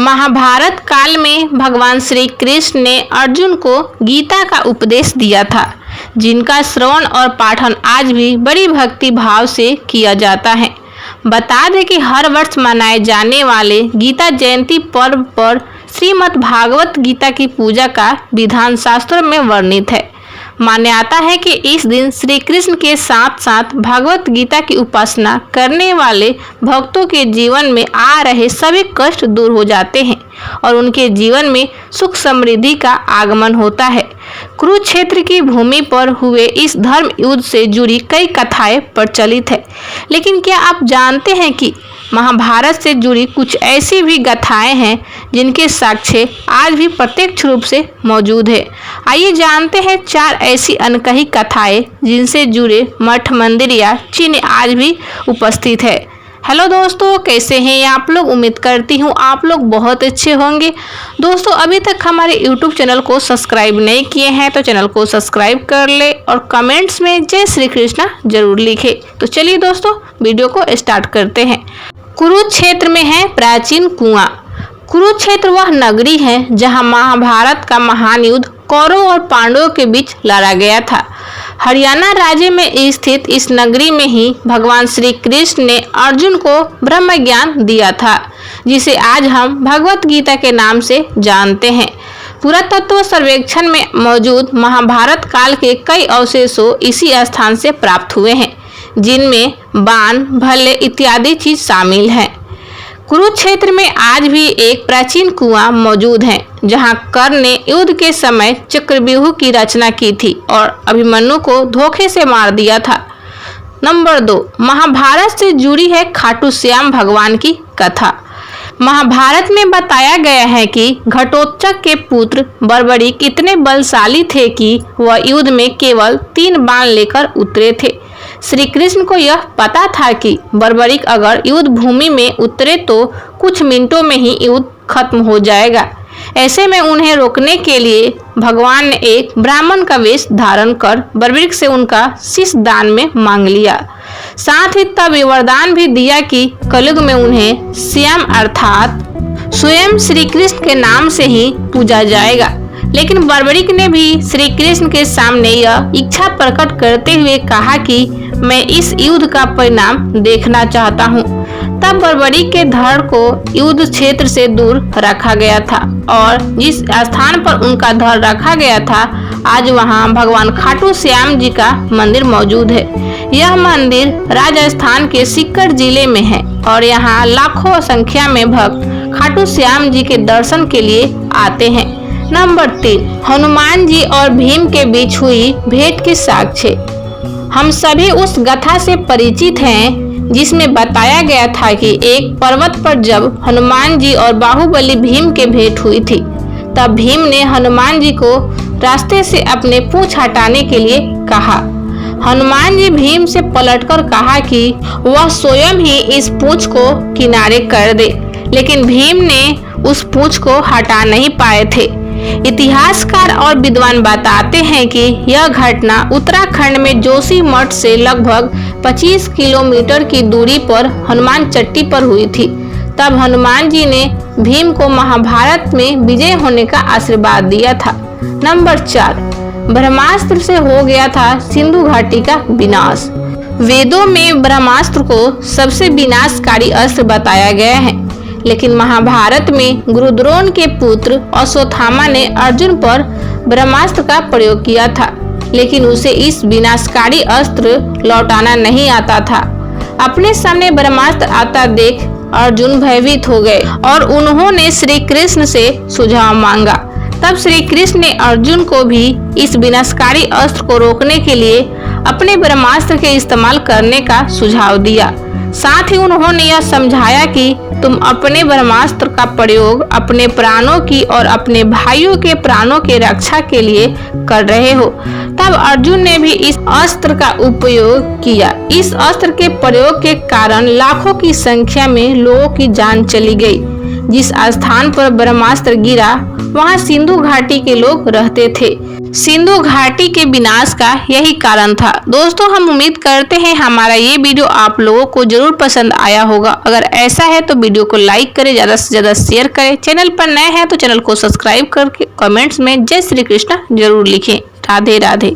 महाभारत काल में भगवान श्री कृष्ण ने अर्जुन को गीता का उपदेश दिया था, जिनका श्रवण और पाठन आज भी बड़ी भक्ति भाव से किया जाता है। बता दें कि हर वर्ष मनाए जाने वाले गीता जयंती पर्व पर श्रीमद् भागवत गीता की पूजा का विधान शास्त्रों में वर्णित है। मान्यता है कि इस दिन श्री कृष्ण के साथ साथ भगवत गीता की उपासना करने वाले भक्तों के जीवन में आ रहे सभी कष्ट दूर हो जाते हैं और उनके जीवन में सुख समृद्धि का आगमन होता है। कुरुक्षेत्र की भूमि पर हुए इस धर्म युद्ध से जुड़ी कई कथाएं प्रचलित है, लेकिन क्या आप जानते हैं कि महाभारत से जुड़ी कुछ ऐसी भी गाथाएं हैं जिनके साक्ष्य आज भी प्रत्यक्ष रूप से मौजूद है। आइए जानते हैं 4 ऐसी अनकही कथाएं जिनसे जुड़े मठ मंदिर या चिन्ह आज भी उपस्थित है। हेलो दोस्तों, कैसे हैं आप लोग? उम्मीद करती हूँ आप लोग बहुत अच्छे होंगे। दोस्तों, अभी तक हमारे YouTube चैनल को सब्सक्राइब नहीं किए हैं तो चैनल को सब्सक्राइब कर ले और कमेंट्स में जय श्री कृष्णा जरूर लिखे। तो चलिए दोस्तों, वीडियो को स्टार्ट करते हैं। कुरुक्षेत्र में है प्राचीन कुआं। कुरुक्षेत्र वह नगरी है जहां महाभारत का महान युद्ध कौरवों और पांडवों के बीच लड़ा गया था। हरियाणा राज्य में स्थित इस नगरी में ही भगवान श्री कृष्ण ने अर्जुन को ब्रह्म ज्ञान दिया था, जिसे आज हम भगवत गीता के नाम से जानते हैं। पुरातत्व सर्वेक्षण में मौजूद महाभारत काल के कई अवशेषों इसी स्थान से प्राप्त हुए हैं, जिनमें बाण, भल्ले इत्यादि चीज शामिल हैं। कुरुक्षेत्र में आज भी एक प्राचीन कुआं मौजूद है, जहां कर्ण ने युद्ध के समय चक्रव्यूह की रचना की थी और अभिमन्यु को धोखे से मार दिया था। नंबर 2, महाभारत से जुड़ी है खाटू श्याम भगवान की कथा। महाभारत में बताया गया है कि घटोत्कच के पुत्र बर्बरीक इतने बलशाली थे कि वह युद्ध में केवल 3 बाण लेकर उतरे थे। श्री कृष्ण को यह पता था कि बर्बरीक अगर युद्ध भूमि में उतरे तो कुछ मिनटों में ही युद्ध खत्म हो जाएगा। ऐसे में उन्हें रोकने के लिए भगवान ने एक ब्राह्मण का वेश धारण कर बर्बरीक से उनका शीश दान में मांग लिया। साथ ही तब वरदान भी दिया कि कलयुग में उन्हें श्याम अर्थात स्वयं श्री कृष्ण के नाम से ही पूजा जाएगा। लेकिन बर्बरीक ने भी श्री कृष्ण के सामने यह इच्छा प्रकट करते हुए कहा कि मैं इस युद्ध का परिणाम देखना चाहता हूँ। तब बर्बरीक के धड़ को युद्ध क्षेत्र से दूर रखा गया था और जिस स्थान पर उनका धड़ रखा गया था, आज वहाँ भगवान खाटू श्याम जी का मंदिर मौजूद है। यह मंदिर राजस्थान के सीकर जिले में है और यहाँ लाखों संख्या में भक्त खाटू श्याम जी के दर्शन के लिए आते हैं। नंबर 3, हनुमान जी और भीम के बीच हुई भेंट के साक्ष्य। हम सभी उस गाथा से परिचित हैं जिसमें बताया गया था कि एक पर्वत पर जब हनुमान जी और बाहुबली भीम के भेंट हुई थी, तब भीम ने हनुमान जी को रास्ते से अपने पूंछ हटाने के लिए कहा। हनुमान जी भीम से पलटकर कहा कि वह स्वयं ही इस पूंछ को किनारे कर दे, लेकिन भीम ने उस पूंछ को हटा नहीं पाए थे। इतिहासकार और विद्वान बताते हैं कि यह घटना उत्तराखंड में जोशी मठ से लगभग 25 किलोमीटर की दूरी पर हनुमान चट्टी पर हुई थी। तब हनुमान जी ने भीम को महाभारत में विजय होने का आशीर्वाद दिया था। नंबर 4, ब्रह्मास्त्र से हो गया था सिंधु घाटी का विनाश। वेदों में ब्रह्मास्त्र को सबसे विनाशकारी अस्त्र बताया गया है, लेकिन महाभारत में गुरु द्रोण के पुत्र अश्वत्थामा ने अर्जुन पर ब्रह्मास्त्र का प्रयोग किया था, लेकिन उसे इस विनाशकारी अस्त्र लौटाना नहीं आता था। अपने सामने ब्रह्मास्त्र आता देख अर्जुन भयभीत हो गए और उन्होंने श्री कृष्ण से सुझाव मांगा। तब श्री कृष्ण ने अर्जुन को भी इस विनाशकारी अस्त्र को रोकने के लिए अपने ब्रह्मास्त्र के इस्तेमाल करने का सुझाव दिया। साथ ही उन्होंने यह समझाया कि तुम अपने ब्रह्मास्त्र का प्रयोग अपने प्राणों की और अपने भाइयों के प्राणों के रक्षा के लिए कर रहे हो। तब अर्जुन ने भी इस अस्त्र का उपयोग किया। इस अस्त्र के प्रयोग के कारण लाखों की संख्या में लोगों की जान चली गई। जिस स्थान पर ब्रह्मास्त्र गिरा वहां सिंधु घाटी के लोग रहते थे। सिंधु घाटी के विनाश का यही कारण था। दोस्तों, हम उम्मीद करते हैं हमारा ये वीडियो आप लोगों को जरूर पसंद आया होगा। अगर ऐसा है तो वीडियो को लाइक करें, ज़्यादा से ज़्यादा शेयर करें। चैनल पर नए हैं तो चैनल को सब्सक्राइब करके कमेंट्स में जय श्री कृष्ण जरूर लिखें। राधे राधे।